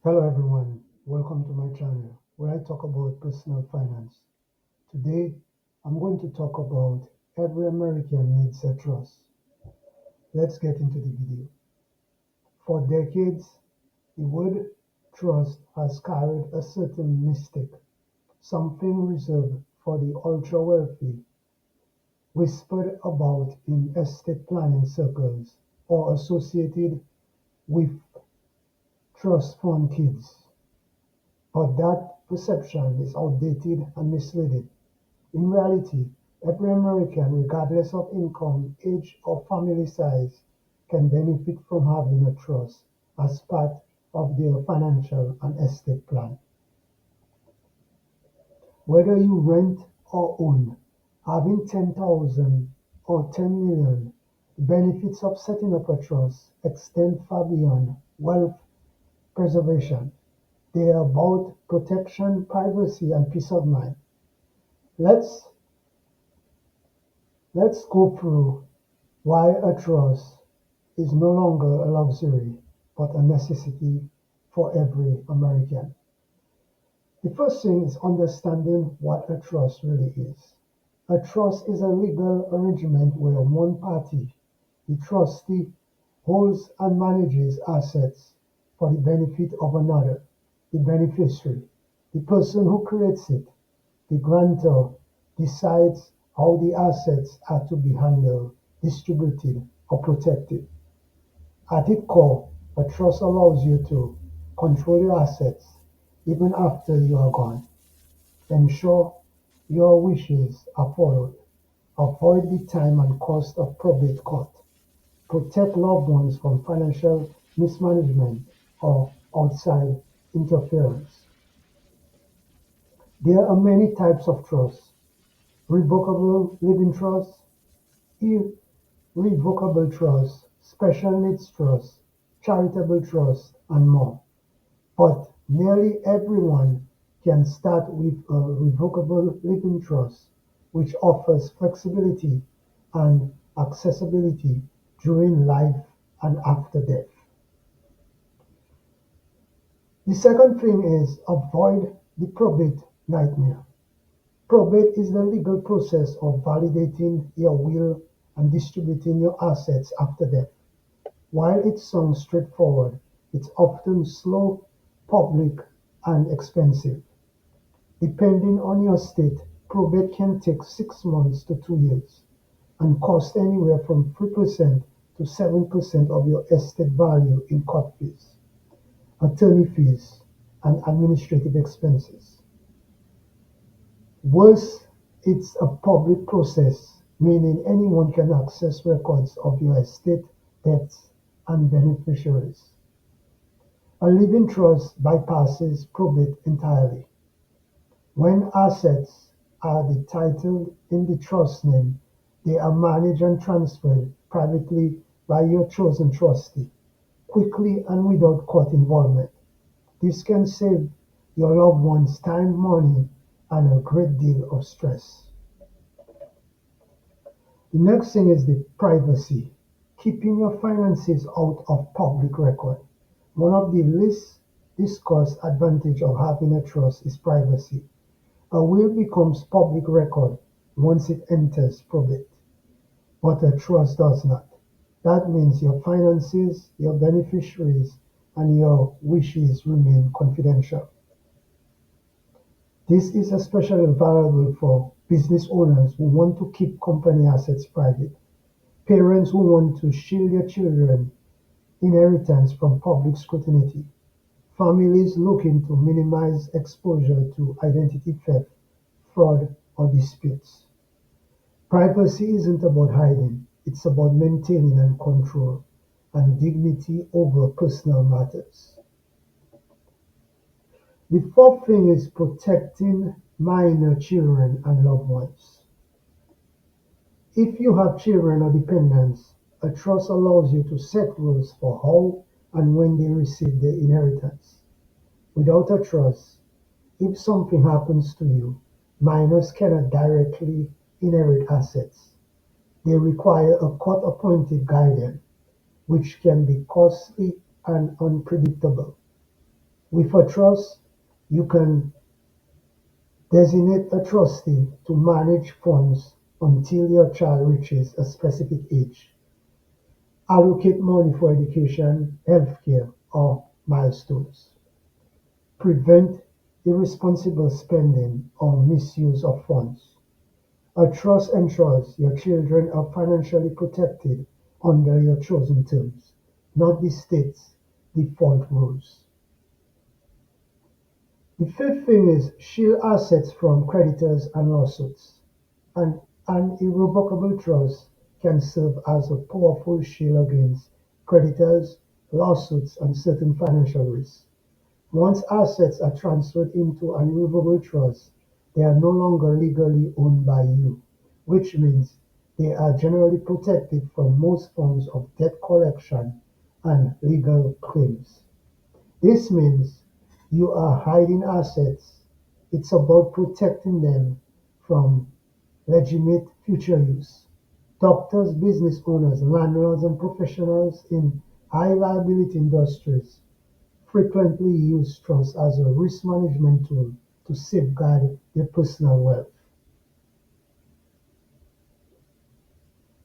Hello everyone, welcome to my channel where I talk about personal finance. Today, I'm going to talk about every American needs a trust. Let's get into the video. For decades, the word trust has carried a certain mystic, something reserved for the ultra wealthy, whispered about in estate planning circles, or associated with trust fund kids. But that perception is outdated and misleading. In reality, every American, regardless of income, age, or family size, can benefit from having a trust as part of their financial and estate plan. Whether you rent or own, having 10,000 or 10 million, the benefits of setting up a trust extend far beyond wealth preservation. They are about protection, privacy, and peace of mind. Let's let's go through why a trust is no longer a luxury but a necessity for every American. The first thing is understanding what a trust really is. A trust is a legal arrangement where one party, the trustee, holds and manages assets for the benefit of another, the beneficiary. The person who creates it, the grantor, decides how the assets are to be handled, distributed, or protected. At its core, a trust allows you to control your assets even after you are gone, ensure your wishes are followed, avoid the time and cost of probate court, protect loved ones from financial mismanagement or outside interference. There are many types of trusts: revocable living trusts, irrevocable trusts, special needs trusts, charitable trusts, and more. But nearly everyone can start with a revocable living trust, which offers flexibility and accessibility during life and after death. The second thing is avoid the probate nightmare. Probate is the legal process of validating your will and distributing your assets after death. While it sounds straightforward, it's often slow, public, and expensive. Depending on your state, probate can take 6 months to 2 years and cost anywhere from 3% to 7% of your estate value in court fees, attorney fees, and administrative expenses. Worse, it's a public process, meaning anyone can access records of your estate, debts, and beneficiaries. A living trust bypasses probate entirely. When assets are titled in the trust name, they are managed and transferred privately by your chosen trustee, quickly and without court involvement. This can save your loved ones time, money, and a great deal of stress. The next thing is the privacy, keeping your finances out of public record. One of the least discussed advantages of having a trust is privacy. A will becomes public record once it enters probate, but a trust does not. That means your finances, your beneficiaries, and your wishes remain confidential. This is especially valuable for business owners who want to keep company assets private, parents who want to shield their children's inheritance from public scrutiny, families looking to minimize exposure to identity theft, fraud, or disputes. Privacy isn't about hiding, it's about maintaining and control and dignity over personal matters. The fourth thing is protecting minor children and loved ones. If you have children or dependents, a trust allows you to set rules for how and when they receive their inheritance. Without a trust, if something happens to you, minors cannot directly inherit assets. They require a court-appointed guardian, which can be costly and unpredictable. With a trust, you can designate a trustee to manage funds until your child reaches a specific age, allocate money for education, healthcare, or milestones, prevent irresponsible spending or misuse of funds. A trust ensures your children are financially protected under your chosen terms, not the state's default rules. The fifth thing is shield assets from creditors and lawsuits. An irrevocable trust can serve as a powerful shield against creditors, lawsuits, and certain financial risks. Once assets are transferred into an irrevocable trust, they are no longer legally owned by you, which means they are generally protected from most forms of debt collection and legal claims. This means you are hiding assets. It's about protecting them from legitimate future use. Doctors, business owners, landlords, and professionals in high liability industries frequently use trust as a risk management tool to safeguard their personal wealth.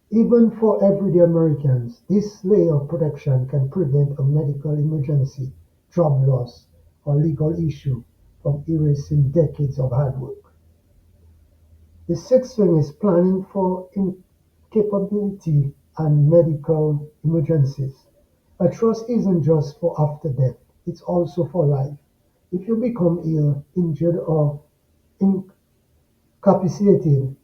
Even for everyday Americans, this layer of protection can prevent a medical emergency, job loss, or legal issue from erasing decades of hard work. The sixth thing is planning for incapability and medical emergencies. A trust isn't just for after death, it's also for life. If you become ill, injured, or incapacitated,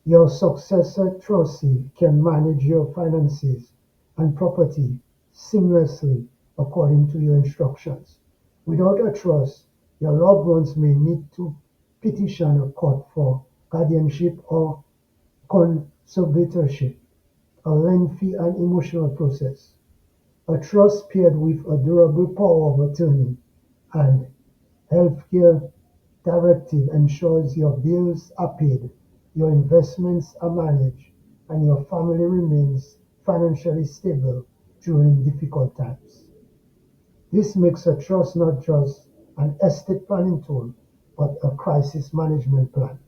your successor trustee can manage your finances and property seamlessly according to your instructions. Without a trust, your loved ones may need to petition a court for guardianship or conservatorship, a lengthy and emotional process. A trust paired with a durable power of attorney and healthcare directive ensures your bills are paid, your investments are managed, and your family remains financially stable during difficult times. This makes a trust not just an estate planning tool, but a crisis management plan.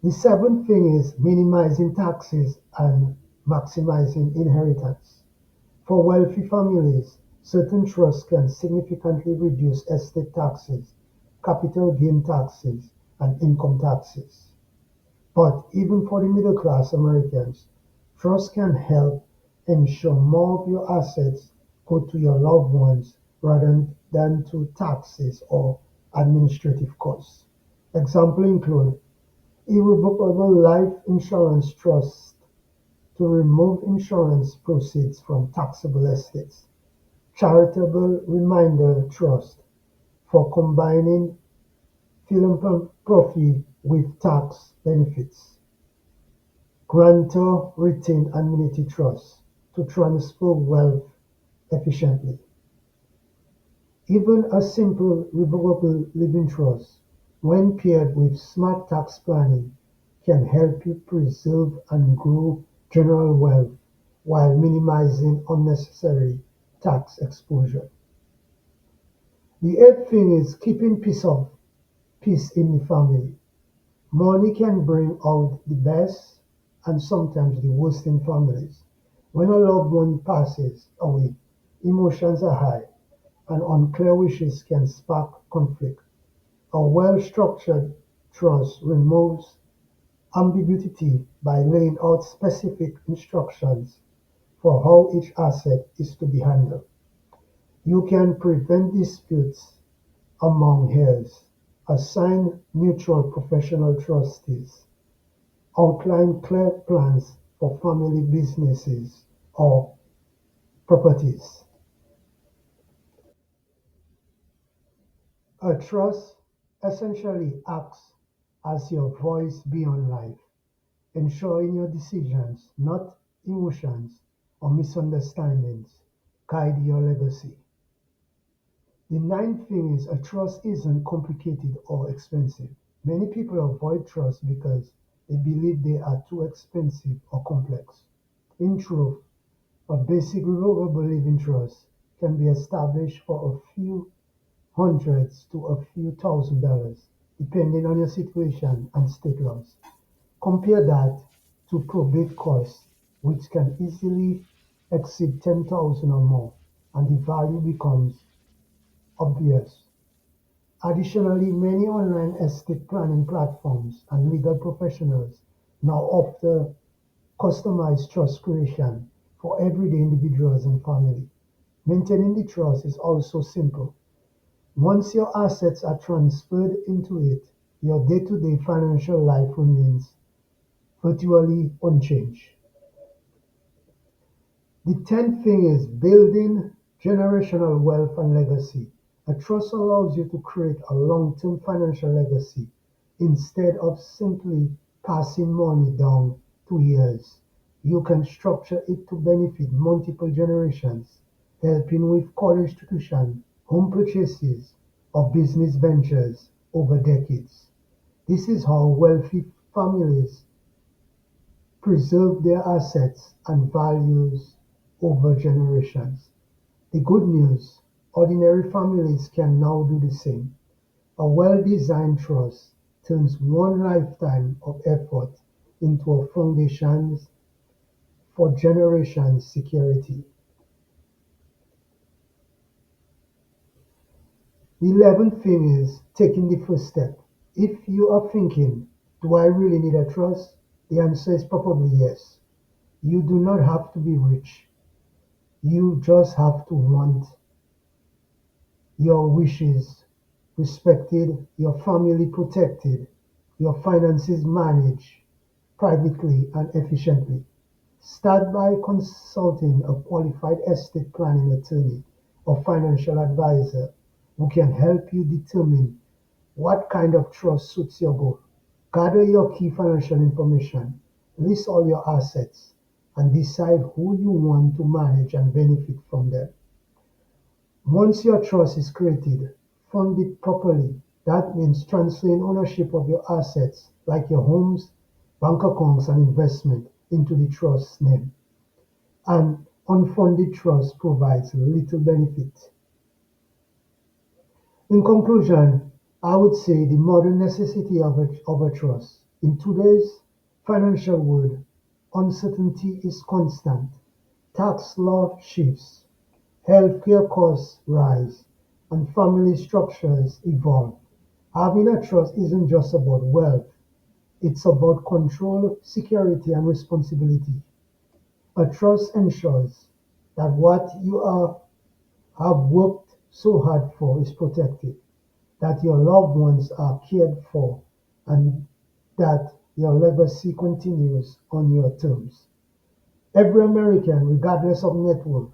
The seventh thing is minimizing taxes and maximizing inheritance. For wealthy families, certain trusts can significantly reduce estate taxes, capital gain taxes, and income taxes. But even for the middle class Americans, trusts can help ensure more of your assets go to your loved ones rather than to taxes or administrative costs. Examples include irrevocable life insurance trusts to remove insurance proceeds from taxable estates, charitable remainder trust for combining philanthropy with tax benefits, grantor retained annuity trust to transfer wealth efficiently. Even a simple revocable living trust, when paired with smart tax planning, can help you preserve and grow general wealth while minimizing unnecessary tax exposure. The eighth thing is keeping peace in the family. Money can bring out the best and sometimes the worst in families. When a loved one passes away, emotions are high and unclear wishes can spark conflict. A well-structured trust removes ambiguity by laying out specific instructions for how each asset is to be handled. You can prevent disputes among heirs, assign neutral professional trustees, outline clear plans for family businesses or properties. A trust essentially acts as your voice beyond life, ensuring your decisions, not emotions or misunderstandings, guide your legacy. The ninth thing is a trust isn't complicated or expensive. Many people avoid trust because they believe they are too expensive or complex. In truth, a basic revocable living trust can be established for a few hundreds to a few $1,000, depending on your situation and state laws. Compare that to probate costs, which can easily exceed 10,000 or more, and the value becomes obvious. Additionally, many online estate planning platforms and legal professionals now offer customized trust creation for everyday individuals and family. Maintaining the trust is also simple. Once your assets are transferred into it, your day-to-day financial life remains virtually unchanged. The 10th thing is building generational wealth and legacy. A trust allows you to create a long-term financial legacy instead of simply passing money down to heirs. You can structure it to benefit multiple generations, helping with college tuition, home purchases, or business ventures over decades. This is how wealthy families preserve their assets and values over generations. The good news: ordinary families can now do the same. A well-designed trust turns one lifetime of effort into a foundation for generations' security. The 11th thing is taking the first step. If you are thinking, do I really need a trust? The answer is probably yes. You do not have to be rich. You just have to want your wishes respected, your family protected, your finances managed privately and efficiently. Start by consulting a qualified estate planning attorney or financial advisor who can help you determine what kind of trust suits your goal. Gather your key financial information, list all your assets, and decide who you want to manage and benefit from them. Once your trust is created, fund it properly. That means transferring ownership of your assets, like your homes, bank accounts, and investment, into the trust's name. An unfunded trust provides little benefit. In conclusion, I would say the modern necessity of a trust. In today's financial world, uncertainty is constant. Tax law shifts, healthcare costs rise, and family structures evolve. Having a trust isn't just about wealth, it's about control, security, and responsibility. A trust ensures that what have worked so hard for is protected, that your loved ones are cared for, and that your legacy continues on your terms. Every American, regardless of net worth,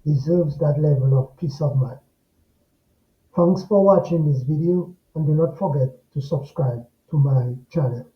deserves that level of peace of mind. Thanks for watching this video, and do not forget to subscribe to my channel.